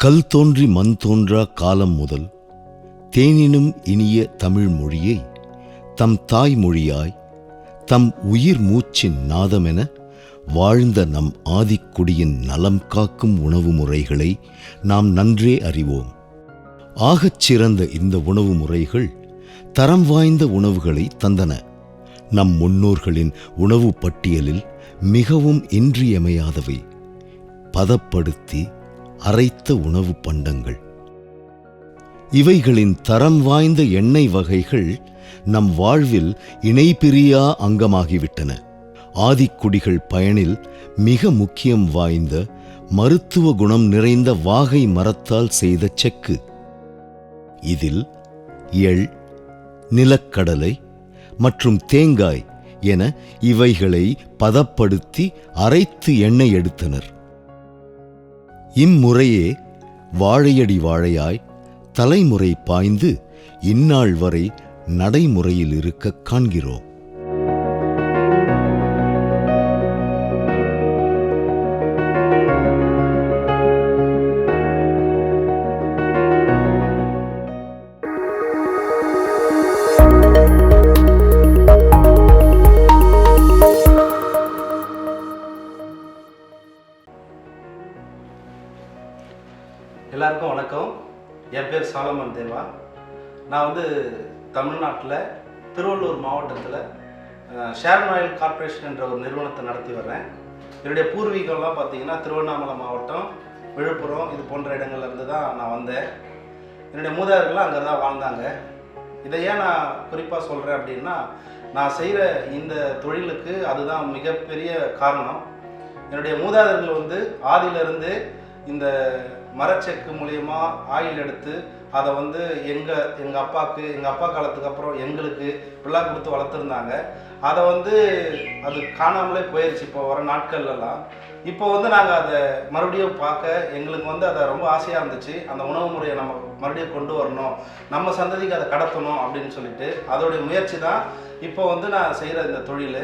கல் தோன்றி மண் தோன்றா காலம் முதல் தேனினும் இனிய தமிழ் மொழியை தம் தாய்மொழியாய் தம் உயிர் மூச்சின் நாதமென வாழ்ந்த நம் ஆதிக்குடியின் நலம் காக்கும் உணவு முறைகளை நாம் நன்றே அறிவோம். ஆகச் சிறந்த இந்த உணவு முறைகள் தரம் வாய்ந்த உணவுகளை தந்தன. நம் முன்னோர்களின் உணவு பட்டியலில் மிகவும் இன்றியமையாதவை பதப்படுத்தி அரைத்த உணவு பண்டங்கள். இவைகளின் தரம் வாய்ந்த எண்ணெய் வகைகள் நம் வாழ்வில் இணைபிரியா அங்கமாகிவிட்டன. ஆதிக்குடிகள் பயனில் மிக முக்கியம் வாய்ந்த மருத்துவ குணம் நிறைந்த வாகை மரத்தால் செய்த செக்கு. இதில் எள், நிலக்கடலை மற்றும் தேங்காய் என இவைகளை பதப்படுத்தி அரைத்து எண்ணெய் எடுத்தனர். இம்முறையே வாழையடி வாழையாய் தலைமுறை பாய்ந்து இந்நாள் வரை நடைமுறையில் இருக்க காண்கிறோம். எல்லாருக்கும் வணக்கம். என் பேர் சாலமன் தேவா. நான் தமிழ்நாட்டில் திருவள்ளூர் மாவட்டத்தில் ஷேரன் ஆயில் கார்ப்பரேஷன் என்ற ஒரு நிறுவனத்தை நடத்தி வர்றேன். என்னுடைய பூர்வீகம்லாம் பார்த்தீங்கன்னா திருவண்ணாமலை மாவட்டம், விழுப்புரம் இது போன்ற இடங்கள்லேருந்து தான் நான் வந்தேன். என்னுடைய மூதாதையர்கள்லாம் அங்கே தான் வாழ்ந்தாங்க. இதை ஏன் நான் குறிப்பாக சொல்கிறேன் அப்படின்னா, நான் செய்கிற இந்த தொழிலுக்கு அதுதான் மிகப்பெரிய காரணம். என்னுடைய மூதாதையர்கள் ஆதியிலிருந்து இந்த மரச்செக்கு மூலயமா ஆயில் எடுத்து அதை எங்கள் அப்பா காலத்துக்கு அப்புறம் எங்களுக்கு இப்படிலாம் கொடுத்து வளர்த்துருந்தாங்க. அதை அது காணாமலே போயிடுச்சு இப்போ வர நாட்கள்லாம். இப்போ நாங்கள் அதை மறுபடியும் பார்க்க எங்களுக்கு அதை ரொம்ப ஆசையாக இருந்துச்சு. அந்த உணவு முறையை நம்ம மறுபடியும் கொண்டு வரணும், நம்ம சந்ததிக்கு அதை கடத்தணும் அப்படின்னு சொல்லிட்டு அதோடைய முயற்சி தான் இப்போ நான் செய்கிற இந்த தொழில்.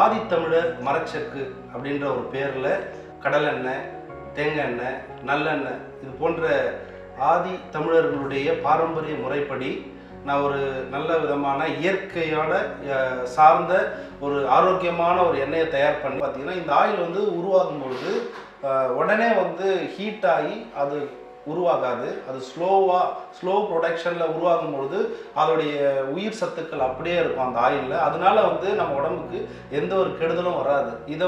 ஆதித்தமிழர் மரச்செக்கு அப்படின்ற ஒரு பேரில் கடலெண்ணெய், தேங்காய் எண்ணெய், நல்லெண்ணெய் இது போன்ற ஆதி தமிழர்களுடைய பாரம்பரிய முறைப்படி நான் ஒரு நல்ல விதமான இயற்கையோட சார்ந்த ஒரு ஆரோக்கியமான ஒரு எண்ணெயை தயார் பண்ணி பார்த்தீங்கன்னா, இந்த ஆயில் உருவாகும் பொழுது உடனே ஹீட் ஆகி அது உருவாகாது. அது ஸ்லோ ப்ரொடக்ஷனில் உருவாகும் பொழுது அதோடைய உயிர் சத்துக்கள் அப்படியே இருக்கும் அந்த ஆயிலில். அதனால நம்ம உடம்புக்கு எந்த ஒரு கெடுதலும் வராது. இதை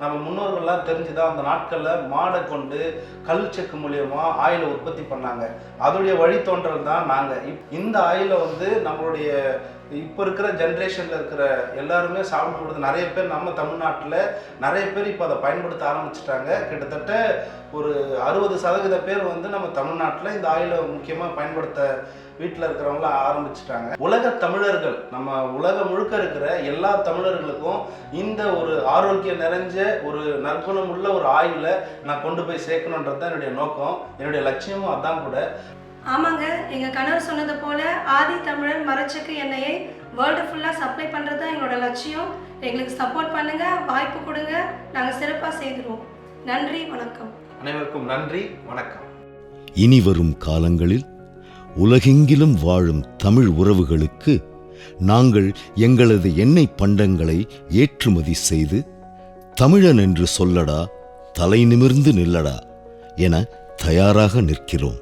நம்ம முன்னோர்கள்லாம் தெரிஞ்சுதான் அந்த நாட்களில் மாடை கொண்டு கல் செக்கு மூலியமாக ஆயிலை உற்பத்தி பண்ணாங்க. அதோடைய வழித்தோன்றல் தான் நாங்கள். இந்த ஆயிலை நம்மளுடைய இப்போ இருக்கிற ஜென்ரேஷனில் இருக்கிற எல்லாருமே சாப்பிடும்போது நிறைய பேர் நம்ம தமிழ்நாட்டில் நிறைய பேர் இப்போ அதை பயன்படுத்த ஆரம்பிச்சிட்டாங்க. கிட்டத்தட்ட ஒரு 60% பேர் நம்ம தமிழ்நாட்டில் இந்த ஆயிலை முக்கியமாக பயன்படுத்த வீட்டில் இருக்கிறவங்களாம் ஆரம்பிச்சிட்டாங்க. உலக தமிழர்கள், நம்ம உலகம் முழுக்க இருக்கிற எல்லா தமிழர்களுக்கும் இந்த ஒரு ஆரோக்கியம் நிறைஞ்ச ஒரு நற்குணம் உள்ள ஒரு ஆயிலை நான் கொண்டு போய் சேர்க்கணுன்றது தான் என்னுடைய நோக்கம், என்னுடைய லட்சியமும் அதான் கூட. ஆமாங்க, எங்கள் கணவர் சொன்னது போல் ஆதி தமிழர் மரச்செக்கு எண்ணெயை வேர்ல்டு ஃபுல்லாக சப்ளை பண்ணுறது தான் எங்களோட லட்சியம். எங்களுக்கு சப்போர்ட் பண்ணுங்கள், வாய்ப்பு கொடுங்க, நாங்கள் சிறப்பாக செய்திருவோம். நன்றி, வணக்கம். அனைவருக்கும் நன்றி, வணக்கம். இனி வரும் காலங்களில் உலகெங்கிலும் வாழும் தமிழ் உறவுகளுக்கு நாங்கள் எங்களது எண்ணெய் பண்டங்களை ஏற்றுமதி செய்து தமிழன் என்று சொல்லடா, தலை நிமிர்ந்து நில்லடா என தயாராக நிற்கிறோம்.